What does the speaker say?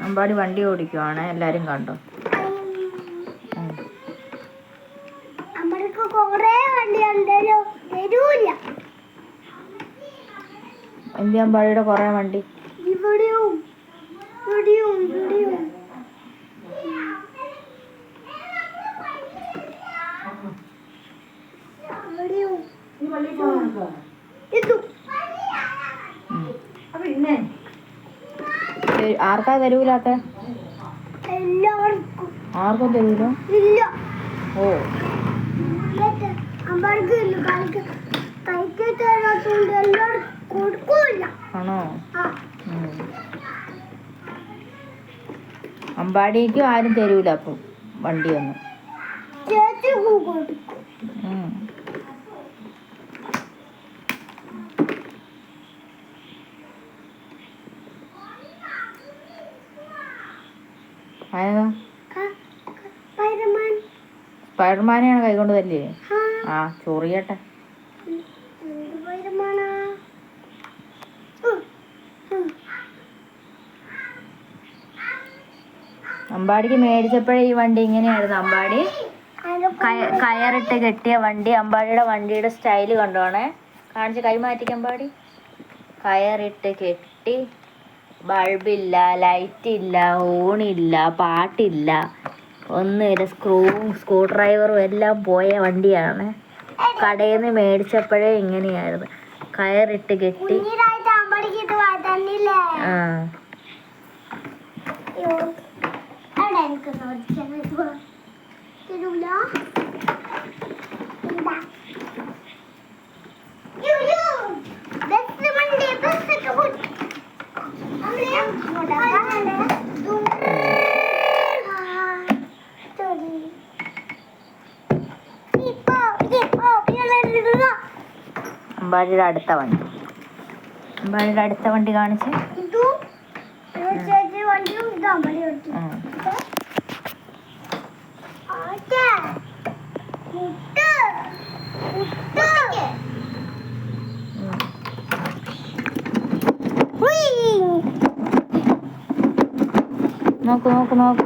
അമ്പാടി വണ്ടി ഓടിക്കുവാണ്, എല്ലാരും കണ്ടോ? എന്ത് അമ്പാടിയുടെ കൊറേ വണ്ടി? ആർക്കാ തരൂലാത്ത? ആർക്കും തരൂല. ഓ ആണോ? അമ്പാടിക്കും ആരും തരൂല അപ്പം വണ്ടിയൊന്നും. സ്പൈഡർമാനെയാണ് കൈകൊണ്ട് തല്ലേ? ആ ചൊറിയട്ടെ. അമ്പാടിക്ക് മേടിച്ചപ്പോഴേ ഈ വണ്ടി ഇങ്ങനെയായിരുന്നു. അമ്പാടി കയറിട്ട് കെട്ടിയ വണ്ടി. അമ്പാടിയുടെ വണ്ടിയുടെ സ്റ്റൈല് കണ്ടോണേ, കാണിച്ച് കൈമാറ്റിക്ക്. അമ്പാടി കയറിട്ട് കെട്ടി, ബൾബില്ല, ലൈറ്റില്ല, ഓണില്ല, പാട്ടില്ല, ഒന്നുമില്ല. സ്ക്രൂ ഡ്രൈവറും എല്ലാം പോയ വണ്ടിയാണ്. കടയിൽ നിന്ന് മേടിച്ചപ്പോഴേ ഇങ്ങനെയായിരുന്നു, കയറിട്ട് കെട്ടി. ആ അമ്പാടിയുടെ അടുത്ത വണ്ടി. അമ്പാടിയുടെ അടുത്ത വണ്ടി കാണിച്ച്. നോക്ക് നോക്ക് നോക്ക്.